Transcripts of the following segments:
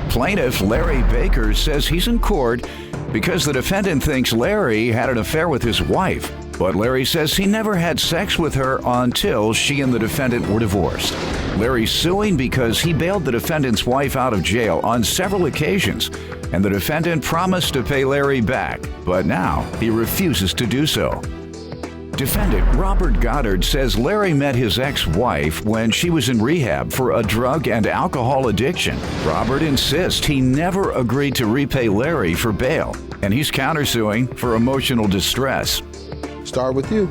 Plaintiff Larry Baker says he's in court because the defendant thinks Larry had an affair with his wife. But Larry says he never had sex with her until she and the defendant were divorced. Larry's suing because he bailed the defendant's wife out of jail on several occasions, and the defendant promised to pay Larry back, but now he refuses to do so. Defendant Robert Goddard says Larry met his ex-wife when she was in rehab for a drug and alcohol addiction. Robert insists he never agreed to repay Larry for bail, and he's countersuing for emotional distress. Start with you.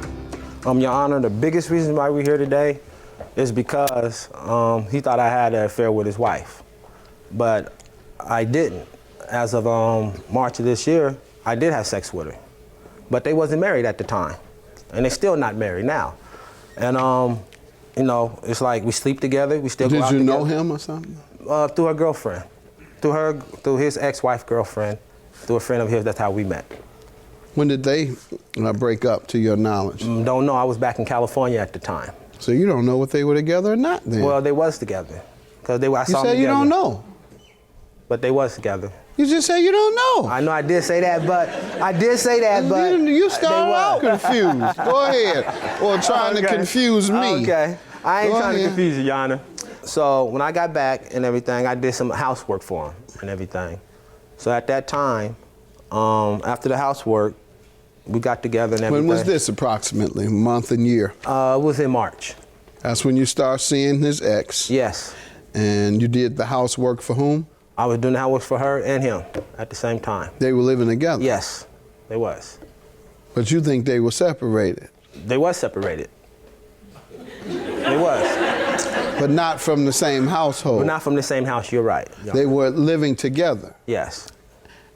Your Honor, the biggest reason why we're here today is because he thought I had an affair with his wife, but I didn't. As of March of this year, I did have sex with her, but they wasn't married at the time, and they're still not married now. And you know, it's like we sleep together, we still go out together. Did you know him or something? Through her girlfriend, through his ex-wife girlfriend, through a friend of his. That's how we met. When did they break up, to your knowledge? Don't know. I was back in California at the time. So you don't know if they were together or not then? Well, they was together. Because I saw them together. You said you don't know. But they was together. You just said you don't know. I know I did say that, but You started out confused. Go ahead. Or trying to confuse me. Okay. I ain't Go trying ahead. to confuse you, Your Honor. So when I got back and everything, I did some housework for him and everything. So at that time, after the housework, we got together and everything. When was this approximately, month and year? It was in March. That's when you start seeing his ex. Yes. And you did the housework for whom? I was doing the housework for her and him at the same time. They were living together? Yes, they was. But you think they were separated? They was separated. They was. But not from the same household? But not from the same house, you're right. They were living together? Yes.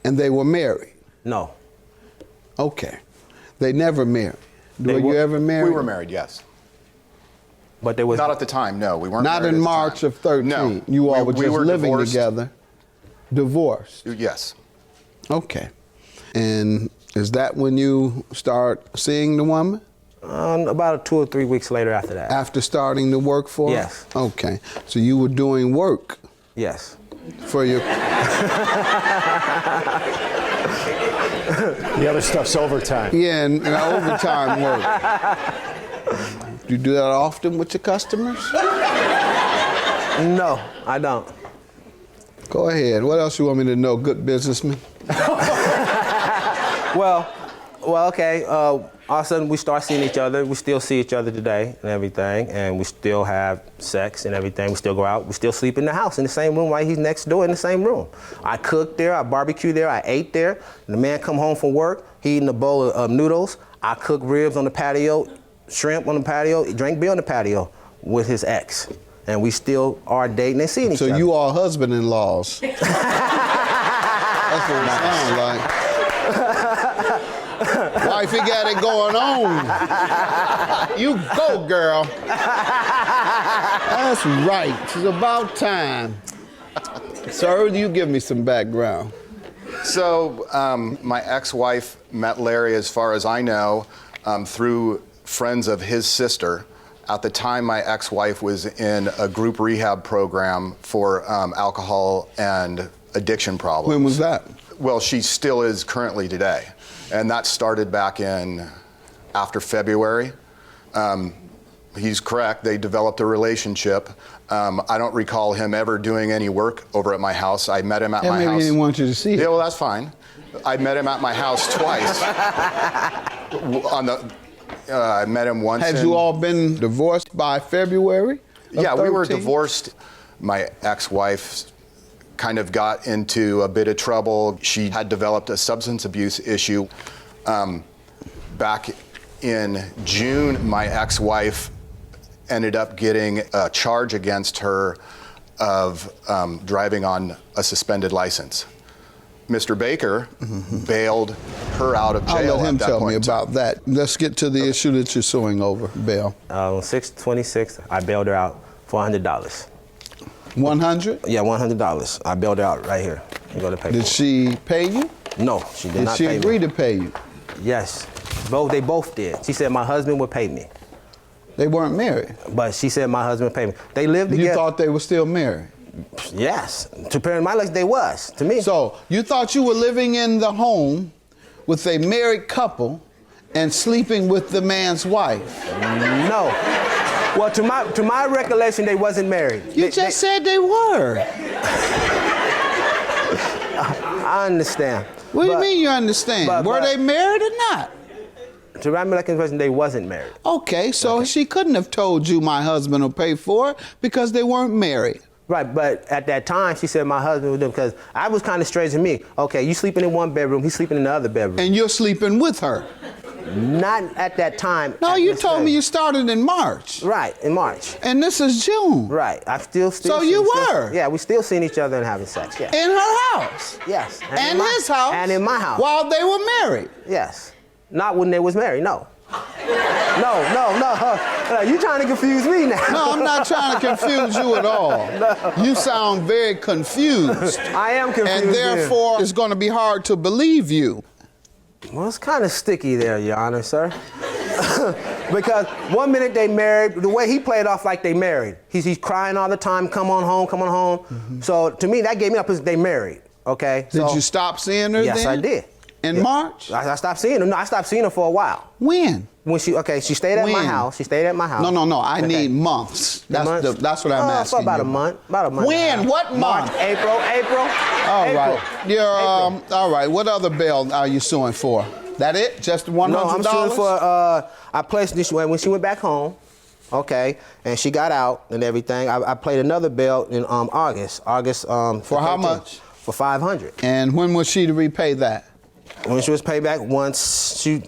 And they were married? No. Okay. They never married. Were you ever married? We were married, yes. But they was not at the time. No, we weren't. Not married in at the March time. of 13. No, you all were just living divorced. together. Divorced. Yes. Okay. And is that when you start seeing the woman? About 2 or 3 weeks later after that. After starting to work for her? Yes. Okay. So you were doing work? Yes. For your... The other stuff's overtime. Yeah, and overtime work. Do you do that often with your customers? No, I don't. Go ahead. What else you want me to know, good businessman? Well, okay. All of a sudden, we start seeing each other. We still see each other today and everything, and we still have sex and everything. We still go out. We still sleep in the house in the same room while he's next door in the same room. I cooked there. I barbecued there. I ate there. The man come home from work. He eating a bowl of noodles. I cook ribs on the patio, shrimp on the patio, drank beer on the patio with his ex. And we still are dating and seeing each other. So you are husband-in-laws. That's what it sounds like. Wifey got it going on. You go, girl. That's right. It's about time. Sir, you give me some background. So my ex-wife met Larry, as far as I know, through friends of his sister. At the time, my ex-wife was in a group rehab program for alcohol and addiction problems. When was that? Well, she still is currently today. And that started back in after February. He's correct, they developed a relationship. I don't recall him ever doing any work over at my house. I met him at my maybe house. he didn't want you to see it. Yeah, well, that's fine. I met him at my house twice. I met him once. Had you all been divorced by February? Yeah, we were 13? divorced. My ex-wife kind of got into a bit of trouble. She had developed a substance abuse issue. Back in June, my ex-wife ended up getting a charge against her of driving on a suspended license. Mr. Baker bailed her out of jail. I'll let him at that tell me point. about that. Let's get to the issue that you're suing over, bail. On 6/26, I bailed her out for $100. 100? Yeah, $100. I bailed her out right here. You go to pay. Did she pay you? No, she did not Did she pay agree me. to pay you? Yes, they both did. She said my husband would pay me, They weren't married. but she said my husband would pay me. They lived together. You thought they were still married? Yes. To parent my legs, they was, to me. So you thought you were living in the home with a married couple and sleeping with the man's wife? No. Well, to my recollection, they wasn't married. You just said they were. I understand. What do you mean you understand? Were they married or not? To my recollection, they wasn't married. Okay, so she couldn't have told you my husband will pay for it because they weren't married. Right, but at that time, she said my husband would do, because I was kind of strange to me. Okay, you sleeping in one bedroom, he's sleeping in the other bedroom. And you're sleeping with her. Not at that time. No, you told me you started in March. Right, in March. And this is June. Right, I still. So you were? Yeah, we still seeing each other and having sex, yeah. In her house? Yes. And his house? And in my house. While they were married? Yes. Not when they was married, no. No. You trying to confuse me now. No, I'm not trying to confuse you at all. No. You sound very confused. I am confused. And therefore, it's going to be hard to believe you. Well, it's kind of sticky there, Your Honor, sir. Because one minute they married, the way he played off like they married. He's crying all the time, come on home. Mm-hmm. So to me, that gave me up as they married, okay? Did you stop seeing her then? Yes, I did. In March? I stopped seeing her. No, I stopped seeing her for a while. When? When she stayed at my house. She stayed at my house. No. I need months. That's what I'm asking. For about a month. When? What month? March, April. All right. All right. What other bail are you suing for? That it? Just $100? No, I'm suing for. I placed this when she went back home. Okay, and she got out and everything. I played another bail in August. For how much? For $500. And when was she to repay that? When she was paid back, when she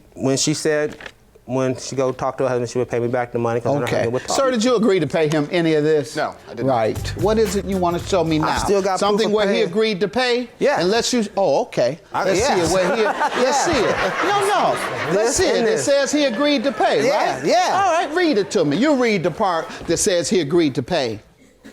go talk to her husband, she would pay me back the money. Okay. Sir, did you agree to pay him any of this? No, I did not. Right. What is it you want to show me now? I still got something proof of where he paying. Agreed to pay? Yeah. And let's see. Oh, okay. Let's see it. Where he? Let's see it. No. Let's see it. It says he agreed to pay, right? Yeah. All right. Read it to me. You read the part that says he agreed to pay.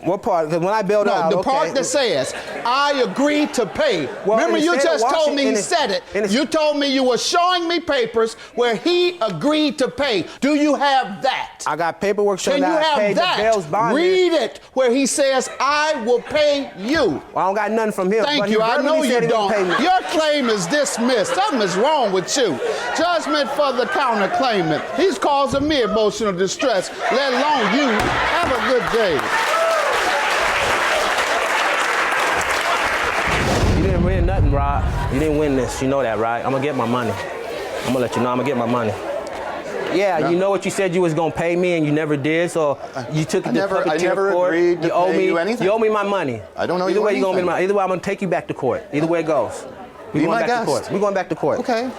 What part? Because when I bailed out, the part that says, I agreed to pay. Well, remember, you just told me he said it. You told me you were showing me papers where he agreed to pay. Do you have that? I got paperwork showing that I paid the bail's bond. Read it where he says, I will pay you. Well, I don't got nothing from him. Thank you. I know you don't. Your claim is dismissed. Something is wrong with you. Judgment for the counterclaimant. He's causing me emotional distress, let alone you. Have a good day. You didn't win nothing, Rob. You didn't win this. You know that, right? I'm gonna get my money. I'm gonna let you know I'm gonna get my money. Yeah, no. You know what you said you was gonna pay me and you never did, so you took it to court. I never agreed to pay you anything. You owe me my money. I don't know Either you way, anything. Either way, I'm gonna take you back to court. Either way it goes. We're going back to court. We're going back to court. Okay.